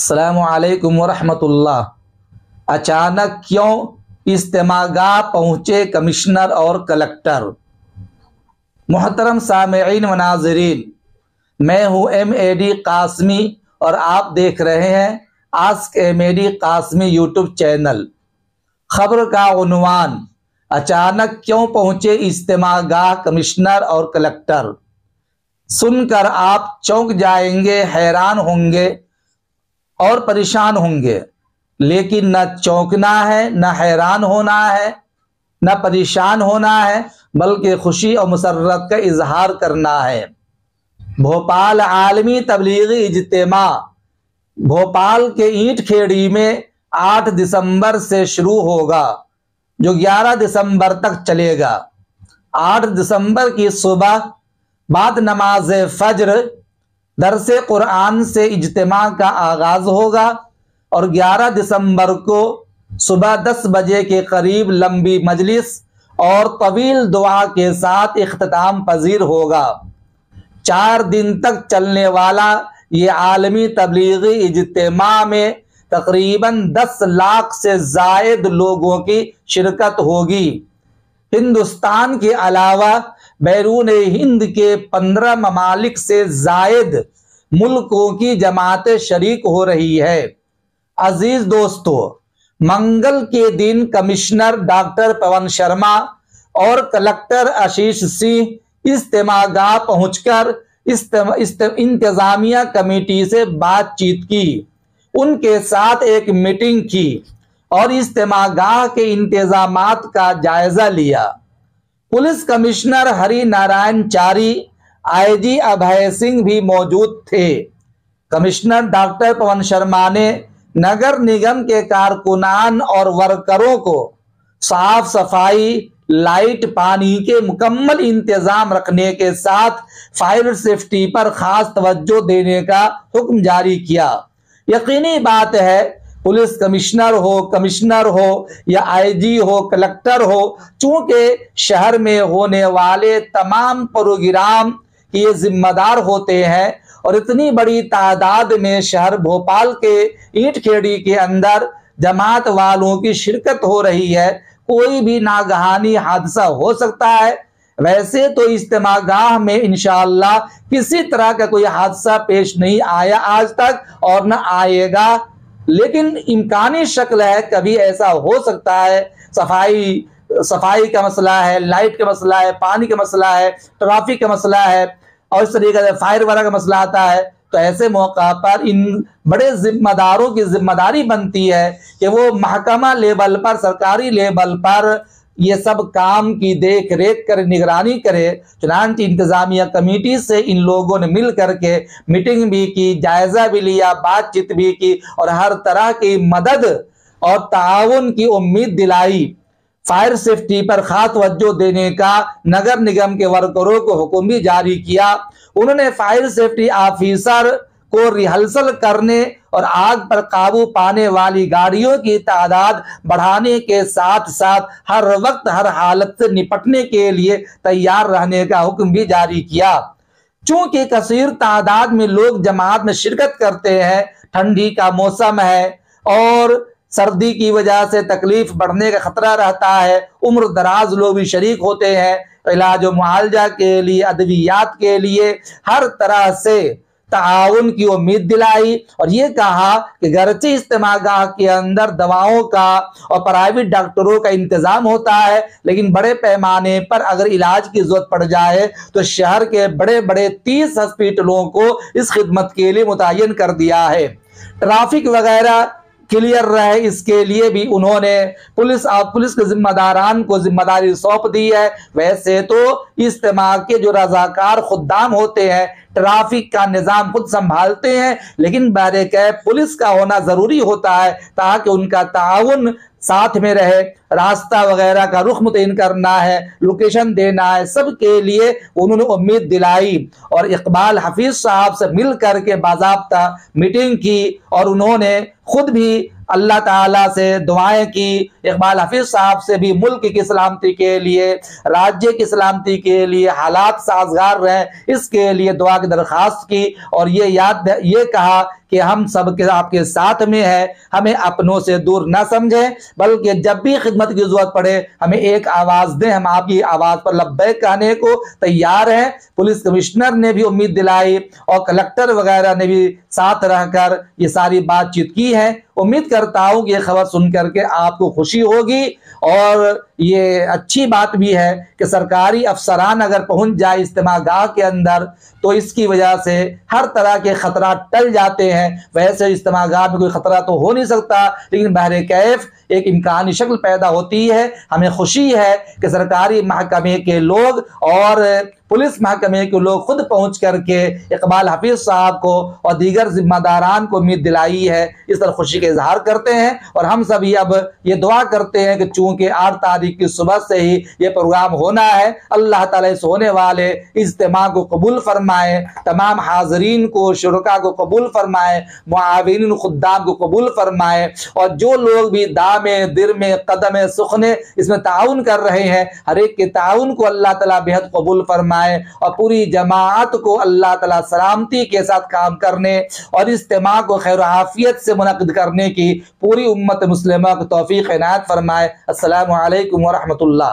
अस्सलामुअलैकुम वरहमतुल्लाह। अचानक क्यों इज्तिमागाह पहुँचे कमिश्नर और कलेक्टर। मुहतरम सामेईन व नाज़रीन, मैं हूँ MAD कासमी और आप देख रहे हैं ask MAD Qasmi YouTube channel. खबर का उन्वान, अचानक क्यों पहुँचे इज्तिमागाह कमिश्नर और कलेक्टर। सुनकर आप चौंक जाएंगे, हैरान होंगे और परेशान होंगे, लेकिन न चौंकना है, न हैरान होना है, न परेशान होना है, बल्कि खुशी और मुसर्रत का इजहार करना है। भोपाल आलमी तबलीगी इज्तिमा भोपाल के ईंट खेड़ी में 8 दिसंबर से शुरू होगा, जो 11 दिसंबर तक चलेगा। 8 दिसंबर की सुबह बाद नमाज फज्र दरसे कुरान से इज्तिमा का आगाज होगा और 11 दिसंबर को सुबह 10 बजे के करीब लंबी मजलिस और तवील दुआ के साथ इख्तिताम पजीर होगा। 4 दिन तक चलने वाला ये आलमी तबलीगी इज्तिमा में तकरीबन 10 लाख से जायद लोगों की शिरकत होगी। हिंदुस्तान के अलावा बैरून हिंद के 15 ममालिक से जायद मुल्कों की जमातें शरीक हो रही है। अजीज दोस्तों, मंगल के दिन कमिश्नर डॉक्टर पवन शर्मा और कलेक्टर आशीष सिंह इज्तिमागाह पहुंचकर इंतजामिया कमेटी से बातचीत की, उनके साथ एक मीटिंग की और इज्तिमागाह के इंतजामात का जायजा लिया। पुलिस कमिश्नर हरि नारायण चारी, IG अभय सिंह भी मौजूद थे। कमिश्नर डॉक्टर पवन शर्मा ने नगर निगम के कारकुनान और वर्करों को साफ सफाई, लाइट, पानी के मुकम्मल इंतजाम रखने के साथ फायर सेफ्टी पर खास तवज्जो देने का हुक्म जारी किया। यकीनी बात है, पुलिस कमिश्नर हो या IG हो, कलेक्टर हो, चूंकि शहर में होने वाले तमाम प्रोग्राम ये जिम्मेदार होते हैं और इतनी बड़ी तादाद में शहर भोपाल के ईंट खेड़ी के अंदर जमात वालों की शिरकत हो रही है, कोई भी नागहानी हादसा हो सकता है। वैसे तो इज्तिमागाह में इंशाअल्लाह किसी तरह का कोई हादसा पेश नहीं आया आज तक और न आएगा, लेकिन इम्कानी शक्ल है कभी ऐसा हो सकता है। सफाई का मसला है, लाइट का मसला है, पानी का मसला है, ट्रैफिक का मसला है और इस तरीके से फायर वगैरह का मसला आता है। तो ऐसे मौका पर इन बड़े जिम्मेदारों की जिम्मेदारी बनती है कि वो महकमा लेवल पर, सरकारी लेवल पर ये सब काम की देख रेख करे, निगरानी करे। चुनांचे इंतजामिया कमेटी से इन लोगों ने मिल करके मीटिंग भी की, जायजा भी लिया, बातचीत भी की और हर तरह की मदद और ताउन की उम्मीद दिलाई। फायर सेफ्टी पर खास तवज्जो देने का नगर निगम के वर्करों को हुक्म भी जारी किया। उन्होंने फायर सेफ्टी ऑफिसर को रिहर्सल करने और आग पर काबू पाने वाली गाड़ियों की तादाद बढ़ाने के साथ साथ हर वक्त हर हालत से निपटने के लिए तैयार रहने का हुक्म भी जारी किया। चूंकि कसीर तादाद में लोग जमात में शिरकत करते हैं, ठंडी का मौसम है और सर्दी की वजह से तकलीफ बढ़ने का खतरा रहता है, उम्र दराज लोग भी शरीक होते हैं, इलाज और मुआवजा के लिए, अद्वियात के लिए हर तरह से ताउन की उम्मीद दिलाई और ये कहा कि गरचे इज्तिमागाह के अंदर दवाओं का और प्राइवेट डॉक्टरों का इंतजाम होता है, लेकिन बड़े पैमाने पर अगर इलाज की जरूरत पड़ जाए तो शहर के बड़े बड़े 30 हॉस्पिटलों को इस खिदमत के लिए मुतय्यन कर दिया है। ट्रैफिक वगैरह क्लियर रहे, इसके लिए भी उन्होंने पुलिस के जिम्मेदारान को जिम्मेदारी सौंप दी है। वैसे तो इज्तिमा के जो रजाकार खुद्दाम होते हैं ट्रैफिक का निजाम खुद संभालते हैं, लेकिन बैरिकेड पुलिस का होना जरूरी होता है ताकि उनका ताउन साथ में रहे। रास्ता वगैरह का रुख मुतय्यन करना है, लोकेशन देना है, सब के लिए उन्होंने उम्मीद दिलाई और इकबाल हफीज साहब से मिल करके बाज़ाब्ता मीटिंग की और उन्होंने खुद भी अल्लाह ताला से दुआएं की, इकबाल हफीज साहब से भी मुल्क की सलामती के लिए, राज्य की सलामती के लिए, हालात साजगार रहें इसके लिए दुआ की दरख्वास्त की और ये कहा कि हम सब के आपके साथ में है, हमें अपनों से दूर न समझें, बल्कि जब भी खिदमत की जरूरत पड़े हमें एक आवाज दें, हम आपकी आवाज पर लब्बैक कहने को तैयार हैं। पुलिस कमिश्नर ने भी उम्मीद दिलाई और कलेक्टर वगैरह ने भी साथ रहकर ये सारी बातचीत की है। उम्मीद करता हूं कि ये खबर सुन करके आपको खुशी होगी और ये अच्छी बात भी है कि सरकारी अफसरान अगर पहुंच जाए इज्तिमागाह के अंदर तो इसकी वजह से हर तरह के खतरा टल जाते हैं। वैसे इज्तिमागाह में कोई खतरा तो हो नहीं सकता, लेकिन बहरे कैफ एक इम्कानी शक्ल पैदा होती है। हमें खुशी है कि सरकारी महकमे के लोग और पुलिस महकमे के लोग खुद पहुंच करके इकबाल हफीज साहब को और दीगर जिम्मेदारान को उम्मीद दिलाई है। इस तरह खुशी का इजहार करते हैं और हम सभी अब ये दुआ करते हैं कि चूंकि 8 तारीख की सुबह से ही ये प्रोग्राम होना है, अल्लाह ताला इस होने वाले इज्तिमा को कबूल फरमाए, तमाम हाजरीन को, शुरका को कबूल फरमाए, मुआविनीन खुद्दाम को कबूल फरमाए और जो लोग भी दामे दिरमे कदमे सुखने इसमें ताउन कर रहे हैं, हर एक के ताउन को अल्लाह ताला बेहद कबूल फरमाए और पूरी जमात को अल्लाह ताला सलामती के साथ काम करने और इज्तिमा को खैर आफियत से मुनक़िद करने की पूरी उम्मत मुस्लिमा को तौफीक इनायत फरमाए। अस्सलामु अलैकुम व रहमतुल्लाह।